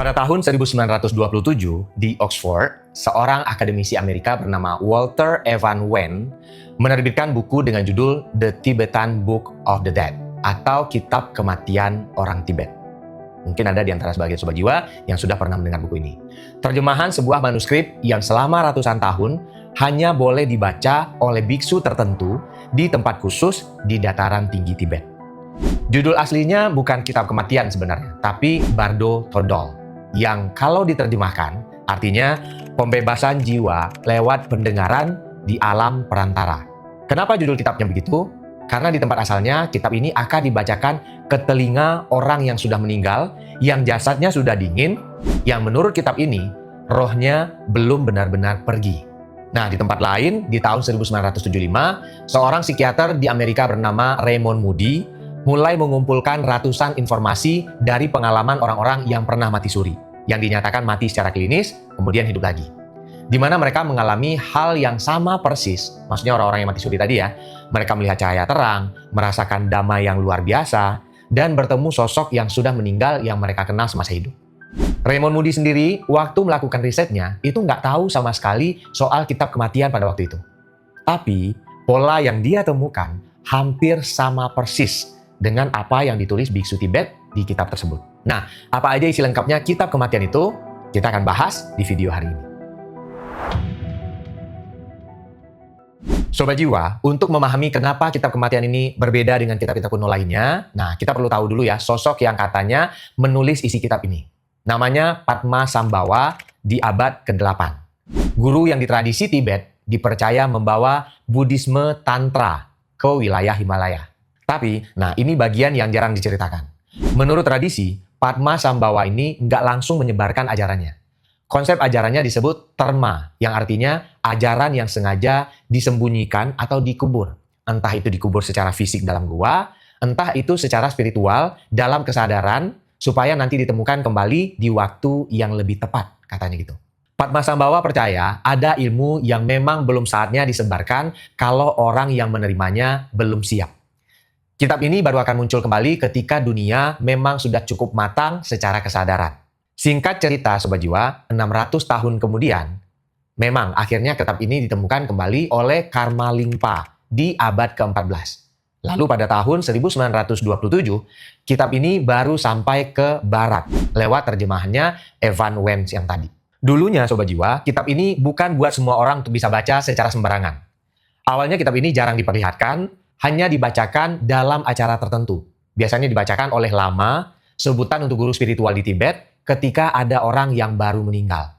Pada tahun 1927 di Oxford, seorang akademisi Amerika bernama Walter Evan Wen menerbitkan buku dengan judul The Tibetan Book of the Dead atau Kitab Kematian Orang Tibet. Mungkin ada di antara sebagian sobat jiwa yang sudah pernah mendengar buku ini. Terjemahan sebuah manuskrip yang selama ratusan tahun hanya boleh dibaca oleh biksu tertentu di tempat khusus di dataran tinggi Tibet. Judul aslinya bukan Kitab Kematian sebenarnya, tapi Bardo Thodol, yang kalau diterjemahkan artinya pembebasan jiwa lewat pendengaran di alam perantara. Kenapa judul kitabnya begitu? Karena di tempat asalnya kitab ini akan dibacakan ke telinga orang yang sudah meninggal, yang jasadnya sudah dingin, yang menurut kitab ini rohnya belum benar-benar pergi. Nah, di tempat lain, di tahun 1975, seorang psikiater di Amerika bernama Raymond Moody mulai mengumpulkan ratusan informasi dari pengalaman orang-orang yang pernah mati suri, yang dinyatakan mati secara klinis, kemudian hidup lagi. Di mana mereka mengalami hal yang sama persis, maksudnya orang-orang yang mati suri tadi ya, mereka melihat cahaya terang, merasakan damai yang luar biasa, dan bertemu sosok yang sudah meninggal yang mereka kenal semasa hidup. Raymond Moody sendiri, waktu melakukan risetnya, itu nggak tahu sama sekali soal kitab kematian pada waktu itu. Tapi, pola yang dia temukan hampir sama persis dengan apa yang ditulis biksu Tibet di kitab tersebut. Nah, apa aja isi lengkapnya kitab kematian itu? Kita akan bahas di video hari ini. Sobat jiwa, untuk memahami kenapa kitab kematian ini berbeda dengan kitab-kitab kuno lainnya, nah kita perlu tahu dulu ya sosok yang katanya menulis isi kitab ini. Namanya Padmasambhava di abad ke-8. Guru yang di tradisi Tibet dipercaya membawa Buddhisme Tantra ke wilayah Himalaya. Tapi, nah ini bagian yang jarang diceritakan. Menurut tradisi, Padmasambhava ini nggak langsung menyebarkan ajarannya. Konsep ajarannya disebut terma, yang artinya ajaran yang sengaja disembunyikan atau dikubur. Entah itu dikubur secara fisik dalam gua, entah itu secara spiritual dalam kesadaran, supaya nanti ditemukan kembali di waktu yang lebih tepat, katanya gitu. Padmasambhava percaya ada ilmu yang memang belum saatnya disebarkan kalau orang yang menerimanya belum siap. Kitab ini baru akan muncul kembali ketika dunia memang sudah cukup matang secara kesadaran. Singkat cerita, Sobat Jiwa, 600 tahun kemudian, memang akhirnya kitab ini ditemukan kembali oleh Karmalingpa di abad ke-14. Lalu pada tahun 1927, kitab ini baru sampai ke barat lewat terjemahannya Evan Wen yang tadi. Dulunya, Sobat Jiwa, kitab ini bukan buat semua orang untuk bisa baca secara sembarangan. Awalnya kitab ini jarang diperlihatkan, hanya dibacakan dalam acara tertentu. Biasanya dibacakan oleh lama, sebutan untuk guru spiritual di Tibet ketika ada orang yang baru meninggal.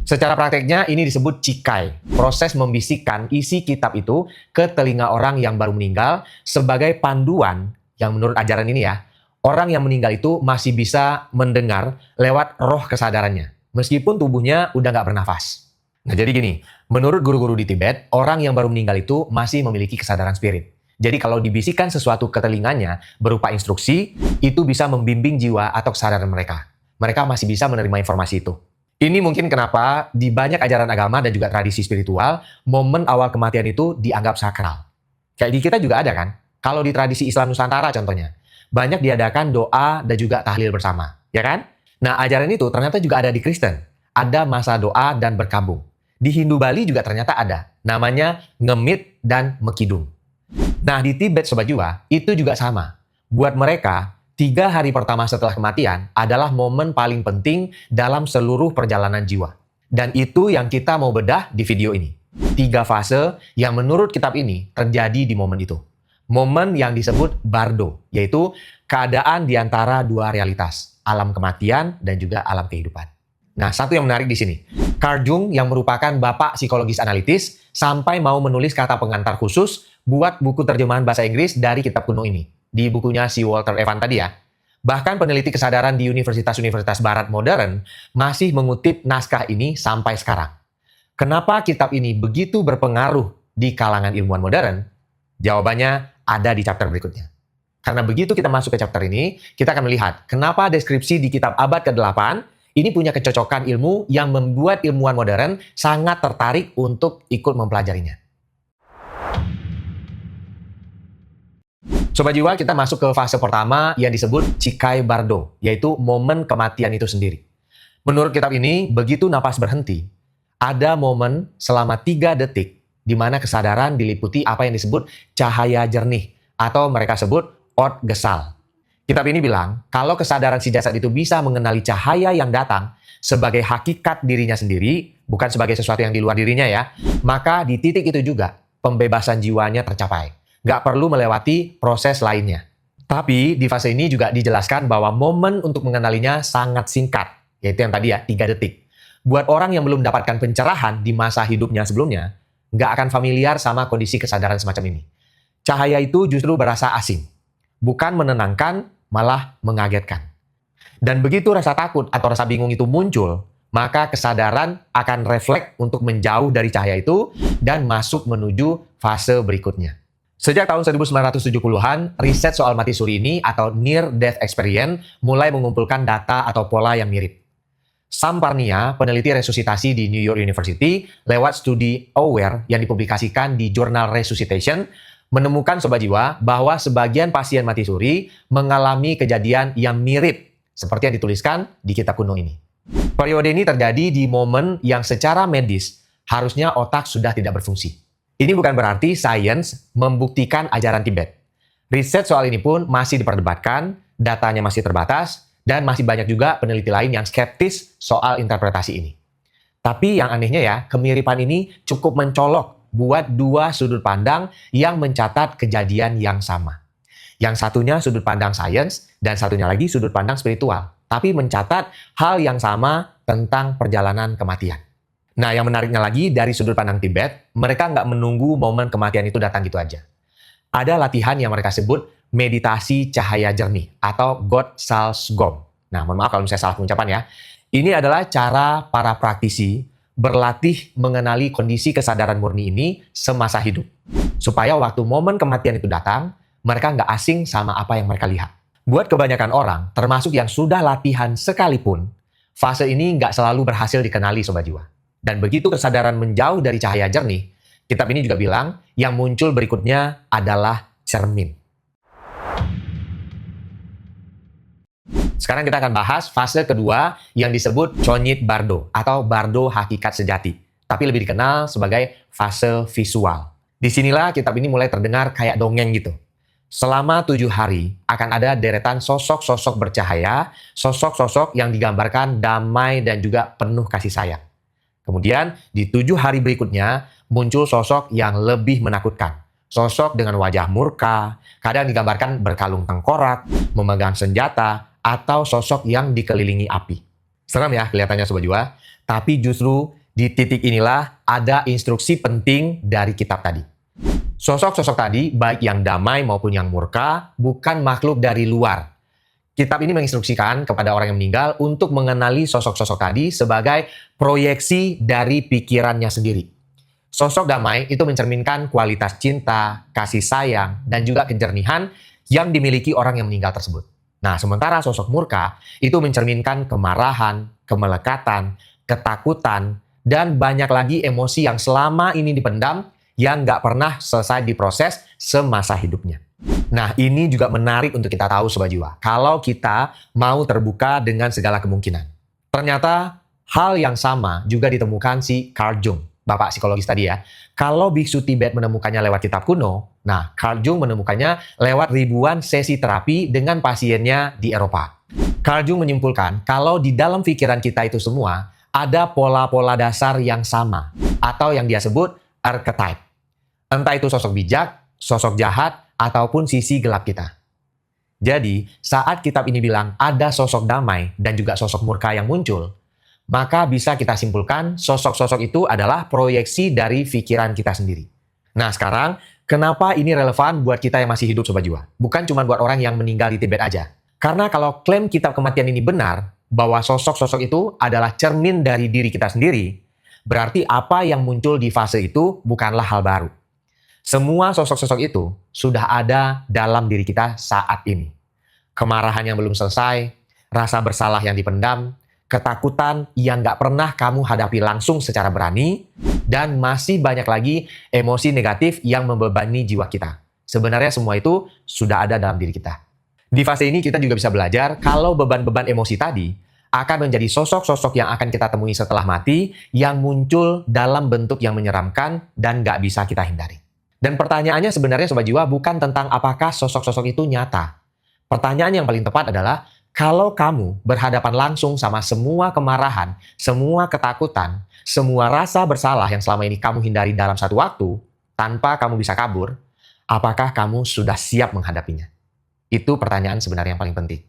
Secara prakteknya ini disebut cikai, proses membisikkan isi kitab itu ke telinga orang yang baru meninggal sebagai panduan yang menurut ajaran ini ya, orang yang meninggal itu masih bisa mendengar lewat roh kesadarannya, meskipun tubuhnya udah nggak bernafas. Nah jadi gini, menurut guru-guru di Tibet, orang yang baru meninggal itu masih memiliki kesadaran spirit. Jadi kalau dibisikkan sesuatu ke telinganya berupa instruksi, itu bisa membimbing jiwa atau kesadaran mereka. Mereka masih bisa menerima informasi itu. Ini mungkin kenapa di banyak ajaran agama dan juga tradisi spiritual, momen awal kematian itu dianggap sakral. Kayak di kita juga ada kan? Kalau di tradisi Islam Nusantara contohnya, banyak diadakan doa dan juga tahlil bersama, ya kan? Nah ajaran itu ternyata juga ada di Kristen. Ada masa doa dan berkabung. Di Hindu Bali juga ternyata ada. Namanya ngemit dan mekidung. Nah di Tibet Sobat Jiwa, itu juga sama. Buat mereka, 3 hari pertama setelah kematian adalah momen paling penting dalam seluruh perjalanan jiwa. Dan itu yang kita mau bedah di video ini. 3 fase yang menurut kitab ini terjadi di momen itu. Momen yang disebut bardo, yaitu keadaan di antara 2 realitas, alam kematian dan juga alam kehidupan. Nah, satu yang menarik di sini. Carl Jung yang merupakan bapak psikologis analitis sampai mau menulis kata pengantar khusus buat buku terjemahan bahasa Inggris dari kitab kuno ini. Di bukunya si Walter Evan tadi ya. Bahkan peneliti kesadaran di universitas-universitas barat modern masih mengutip naskah ini sampai sekarang. Kenapa kitab ini begitu berpengaruh di kalangan ilmuwan modern? Jawabannya ada di chapter berikutnya. Karena begitu kita masuk ke chapter ini, kita akan melihat kenapa deskripsi di kitab abad ke-8 ini punya kecocokan ilmu yang membuat ilmuwan modern sangat tertarik untuk ikut mempelajarinya. Sobat Jiwa, kita masuk ke fase pertama yang disebut Cikai Bardo, yaitu momen kematian itu sendiri. Menurut kitab ini, begitu napas berhenti, ada momen selama 3 detik di mana kesadaran diliputi apa yang disebut cahaya jernih atau mereka sebut ot gesal. Kitab ini bilang, kalau kesadaran si jasad itu bisa mengenali cahaya yang datang sebagai hakikat dirinya sendiri, bukan sebagai sesuatu yang di luar dirinya ya, maka di titik itu juga pembebasan jiwanya tercapai. Nggak perlu melewati proses lainnya. Tapi di fase ini juga dijelaskan bahwa momen untuk mengenalinya sangat singkat, yaitu yang tadi ya, 3 detik. Buat orang yang belum mendapatkan pencerahan di masa hidupnya sebelumnya, nggak akan familiar sama kondisi kesadaran semacam ini. Cahaya itu justru berasa asing. Bukan menenangkan, malah mengagetkan. Dan begitu rasa takut atau rasa bingung itu muncul, maka kesadaran akan refleks untuk menjauh dari cahaya itu dan masuk menuju fase berikutnya. Sejak tahun 1970-an, riset soal mati suri ini atau Near Death Experience mulai mengumpulkan data atau pola yang mirip. Sam Parnia, peneliti resusitasi di New York University, lewat studi AWARE yang dipublikasikan di jurnal Resuscitation, menemukan sobat jiwa bahwa sebagian pasien mati suri mengalami kejadian yang mirip seperti yang dituliskan di kitab kuno ini. Periode ini terjadi di momen yang secara medis harusnya otak sudah tidak berfungsi. Ini bukan berarti sains membuktikan ajaran Tibet. Riset soal ini pun masih diperdebatkan, datanya masih terbatas, dan masih banyak juga peneliti lain yang skeptis soal interpretasi ini. Tapi yang anehnya ya, kemiripan ini cukup mencolok buat 2 sudut pandang yang mencatat kejadian yang sama. Yang satunya sudut pandang sains, dan satunya lagi sudut pandang spiritual. Tapi mencatat hal yang sama tentang perjalanan kematian. Nah, yang menariknya lagi dari sudut pandang Tibet, mereka nggak menunggu momen kematian itu datang gitu aja. Ada latihan yang mereka sebut meditasi cahaya jernih atau God Sals Gom. Nah, mohon maaf kalau misalnya salah pengucapan ya. Ini adalah cara para praktisi berlatih mengenali kondisi kesadaran murni ini semasa hidup. Supaya waktu momen kematian itu datang, mereka nggak asing sama apa yang mereka lihat. Buat kebanyakan orang, termasuk yang sudah latihan sekalipun, fase ini nggak selalu berhasil dikenali sobat jiwa. Dan begitu kesadaran menjauh dari cahaya jernih, kitab ini juga bilang yang muncul berikutnya adalah cermin. Sekarang kita akan bahas fase kedua yang disebut Chonyit Bardo atau Bardo hakikat sejati, tapi lebih dikenal sebagai fase visual. Disinilah kitab ini mulai terdengar kayak dongeng gitu. Selama 7 hari akan ada deretan sosok-sosok bercahaya, sosok-sosok yang digambarkan damai dan juga penuh kasih sayang. Kemudian di 7 hari berikutnya muncul sosok yang lebih menakutkan. Sosok dengan wajah murka, kadang digambarkan berkalung tengkorak, memegang senjata, atau sosok yang dikelilingi api. Seram ya kelihatannya sobat jiwa, tapi justru di titik inilah ada instruksi penting dari kitab tadi. Sosok-sosok tadi, baik yang damai maupun yang murka, bukan makhluk dari luar. Kitab ini menginstruksikan kepada orang yang meninggal untuk mengenali sosok-sosok tadi sebagai proyeksi dari pikirannya sendiri. Sosok damai itu mencerminkan kualitas cinta, kasih sayang, dan juga kejernihan yang dimiliki orang yang meninggal tersebut. Nah, sementara sosok murka itu mencerminkan kemarahan, kemelekatan, ketakutan, dan banyak lagi emosi yang selama ini dipendam yang nggak pernah selesai diproses semasa hidupnya. Nah, ini juga menarik untuk kita tahu sobat jiwa. Kalau kita mau terbuka dengan segala kemungkinan. Ternyata hal yang sama juga ditemukan si Carl Jung, bapak psikologis tadi ya. Kalau biksu Tibet menemukannya lewat kitab kuno, nah Carl Jung menemukannya lewat ribuan sesi terapi dengan pasiennya di Eropa. Carl Jung menyimpulkan kalau di dalam pikiran kita itu semua ada pola-pola dasar yang sama atau yang dia sebut archetype. Entah itu sosok bijak, sosok jahat, ataupun sisi gelap kita. Jadi, saat kitab ini bilang ada sosok damai dan juga sosok murka yang muncul, maka bisa kita simpulkan sosok-sosok itu adalah proyeksi dari pikiran kita sendiri. Nah, sekarang, kenapa ini relevan buat kita yang masih hidup sobat jiwa? Bukan cuma buat orang yang meninggal di Tibet aja. Karena kalau klaim kitab kematian ini benar, bahwa sosok-sosok itu adalah cermin dari diri kita sendiri, berarti apa yang muncul di fase itu bukanlah hal baru. Semua sosok-sosok itu sudah ada dalam diri kita saat ini. Kemarahan yang belum selesai, rasa bersalah yang dipendam, ketakutan yang gak pernah kamu hadapi langsung secara berani, dan masih banyak lagi emosi negatif yang membebani jiwa kita. Sebenarnya semua itu sudah ada dalam diri kita. Di fase ini kita juga bisa belajar kalau beban-beban emosi tadi akan menjadi sosok-sosok yang akan kita temui setelah mati, yang muncul dalam bentuk yang menyeramkan dan nggak bisa kita hindari. Dan pertanyaannya sebenarnya Sobat Jiwa bukan tentang apakah sosok-sosok itu nyata. Pertanyaan yang paling tepat adalah, kalau kamu berhadapan langsung sama semua kemarahan, semua ketakutan, semua rasa bersalah yang selama ini kamu hindari dalam satu waktu, tanpa kamu bisa kabur, apakah kamu sudah siap menghadapinya? Itu pertanyaan sebenarnya yang paling penting.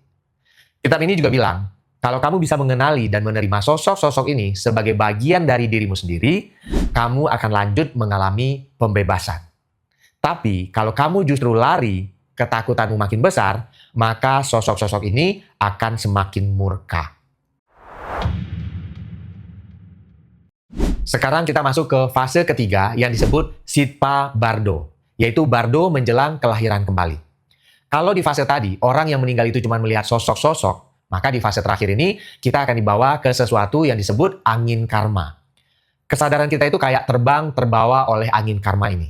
Kitab ini juga bilang, kalau kamu bisa mengenali dan menerima sosok-sosok ini sebagai bagian dari dirimu sendiri, kamu akan lanjut mengalami pembebasan. Tapi kalau kamu justru lari, ketakutanmu makin besar, maka sosok-sosok ini akan semakin murka. Sekarang kita masuk ke fase ketiga yang disebut Sitpa Bardo, yaitu Bardo menjelang kelahiran kembali. Kalau di fase tadi, orang yang meninggal itu cuma melihat sosok-sosok, maka di fase terakhir ini kita akan dibawa ke sesuatu yang disebut angin karma. Kesadaran kita itu kayak terbang terbawa oleh angin karma ini.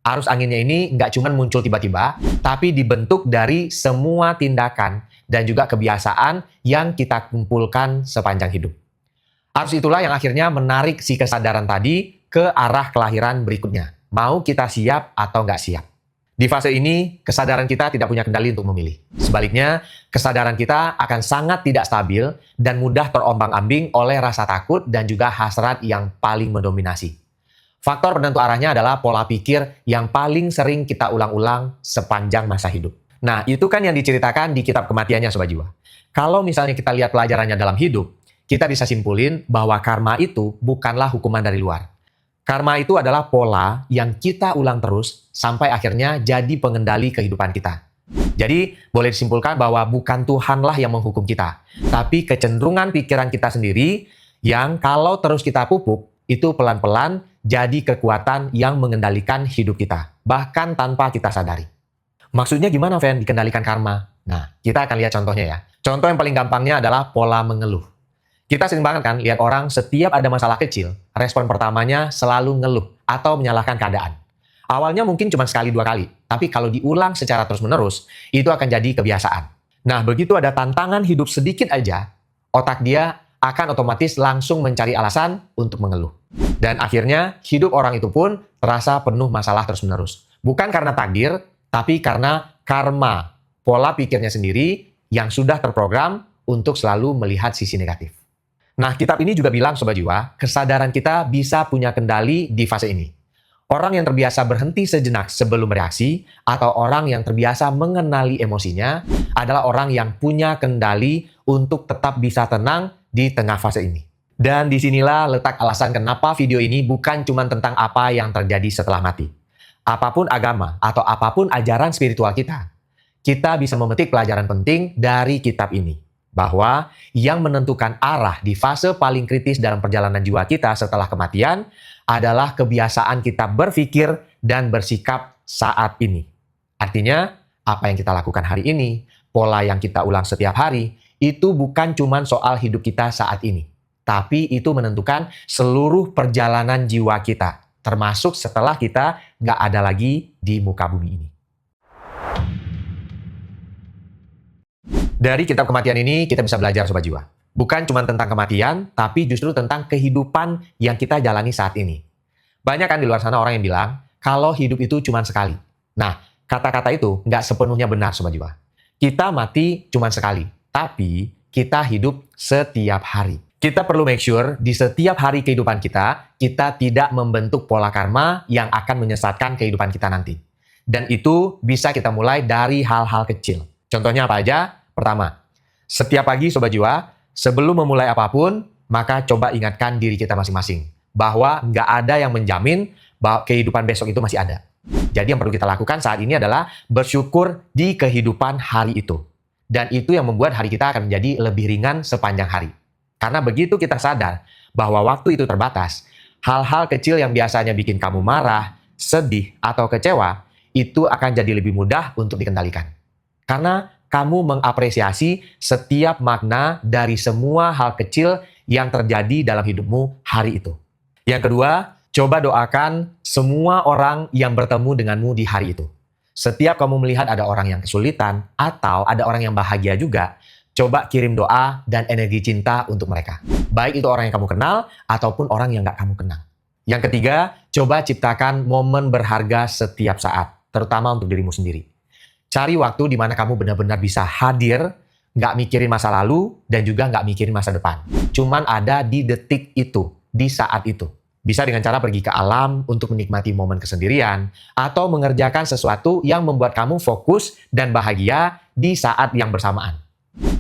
Arus anginnya ini nggak cuma muncul tiba-tiba, tapi dibentuk dari semua tindakan dan juga kebiasaan yang kita kumpulkan sepanjang hidup. Arus itulah yang akhirnya menarik si kesadaran tadi ke arah kelahiran berikutnya. Mau kita siap atau nggak siap. Di fase ini, kesadaran kita tidak punya kendali untuk memilih. Sebaliknya, kesadaran kita akan sangat tidak stabil dan mudah terombang-ambing oleh rasa takut dan juga hasrat yang paling mendominasi. Faktor penentu arahnya adalah pola pikir yang paling sering kita ulang-ulang sepanjang masa hidup. Nah, itu kan yang diceritakan di kitab kematiannya Sobat Jiwa. Kalau misalnya kita lihat pelajarannya dalam hidup, kita bisa simpulin bahwa karma itu bukanlah hukuman dari luar. Karma itu adalah pola yang kita ulang terus sampai akhirnya jadi pengendali kehidupan kita. Jadi, boleh disimpulkan bahwa bukan Tuhanlah yang menghukum kita, tapi kecenderungan pikiran kita sendiri yang kalau terus kita pupuk, itu pelan-pelan jadi kekuatan yang mengendalikan hidup kita, bahkan tanpa kita sadari. Maksudnya gimana, Fen, dikendalikan karma? Nah, kita akan lihat contohnya ya. Contoh yang paling gampangnya adalah pola mengeluh. Kita sering banget kan lihat orang setiap ada masalah kecil, respon pertamanya selalu ngeluh atau menyalahkan keadaan. Awalnya mungkin cuma sekali dua kali, tapi kalau diulang secara terus-menerus, itu akan jadi kebiasaan. Nah, begitu ada tantangan hidup sedikit aja, otak dia akan otomatis langsung mencari alasan untuk mengeluh. Dan akhirnya hidup orang itu pun terasa penuh masalah terus-menerus. Bukan karena takdir, tapi karena karma, pola pikirnya sendiri yang sudah terprogram untuk selalu melihat sisi negatif. Nah, kitab ini juga bilang Sobat Jiwa, kesadaran kita bisa punya kendali di fase ini. Orang yang terbiasa berhenti sejenak sebelum bereaksi, atau orang yang terbiasa mengenali emosinya, adalah orang yang punya kendali untuk tetap bisa tenang di tengah fase ini. Dan disinilah letak alasan kenapa video ini bukan cuma tentang apa yang terjadi setelah mati. Apapun agama atau apapun ajaran spiritual kita bisa memetik pelajaran penting dari kitab ini. Bahwa yang menentukan arah di fase paling kritis dalam perjalanan jiwa kita setelah kematian adalah kebiasaan kita berpikir dan bersikap saat ini. Artinya, apa yang kita lakukan hari ini, pola yang kita ulang setiap hari, itu bukan cuma soal hidup kita saat ini. Tapi itu menentukan seluruh perjalanan jiwa kita. Termasuk setelah kita nggak ada lagi di muka bumi ini. Dari kitab kematian ini kita bisa belajar Sobat Jiwa. Bukan cuma tentang kematian, tapi justru tentang kehidupan yang kita jalani saat ini. Banyak kan di luar sana orang yang bilang, kalau hidup itu cuma sekali. Nah, kata-kata itu nggak sepenuhnya benar Sobat Jiwa. Kita mati cuma sekali, tapi kita hidup setiap hari. Kita perlu make sure di setiap hari kehidupan kita tidak membentuk pola karma yang akan menyesatkan kehidupan kita nanti. Dan itu bisa kita mulai dari hal-hal kecil. Contohnya apa aja? Pertama, setiap pagi Sobat Jiwa, sebelum memulai apapun, maka coba ingatkan diri kita masing-masing. Bahwa nggak ada yang menjamin bahwa kehidupan besok itu masih ada. Jadi yang perlu kita lakukan saat ini adalah bersyukur di kehidupan hari itu. Dan itu yang membuat hari kita akan menjadi lebih ringan sepanjang hari. Karena begitu kita sadar bahwa waktu itu terbatas, hal-hal kecil yang biasanya bikin kamu marah, sedih, atau kecewa, itu akan jadi lebih mudah untuk dikendalikan. Karena kamu mengapresiasi setiap makna dari semua hal kecil yang terjadi dalam hidupmu hari itu. Yang kedua, coba doakan semua orang yang bertemu denganmu di hari itu. Setiap kamu melihat ada orang yang kesulitan atau ada orang yang bahagia juga, Coba kirim doa dan energi cinta untuk mereka. Baik itu orang yang kamu kenal ataupun orang yang nggak kamu kenal. Yang ketiga, coba ciptakan momen berharga setiap saat, terutama untuk dirimu sendiri. Cari waktu di mana kamu benar-benar bisa hadir, nggak mikirin masa lalu, dan juga nggak mikirin masa depan. Cuman ada di detik itu, di saat itu. Bisa dengan cara pergi ke alam untuk menikmati momen kesendirian, atau mengerjakan sesuatu yang membuat kamu fokus dan bahagia di saat yang bersamaan.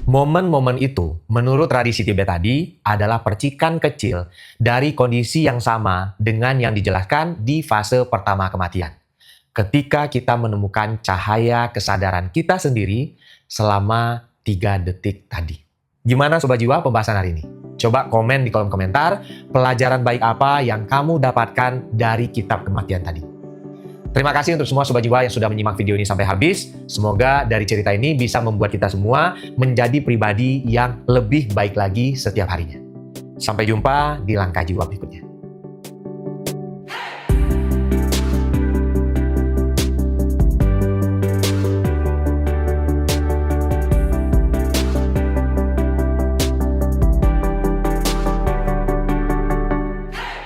Momen-momen itu, menurut tradisi Tibet tadi, adalah percikan kecil dari kondisi yang sama dengan yang dijelaskan di fase pertama kematian. Ketika kita menemukan cahaya kesadaran kita sendiri selama 3 detik tadi. Gimana Sobat Jiwa pembahasan hari ini? Coba komen di kolom komentar, pelajaran baik apa yang kamu dapatkan dari kitab kematian tadi. Terima kasih untuk semua Sobat Jiwa yang sudah menyimak video ini sampai habis. Semoga dari cerita ini bisa membuat kita semua menjadi pribadi yang lebih baik lagi setiap harinya. Sampai jumpa di langkah jiwa berikutnya.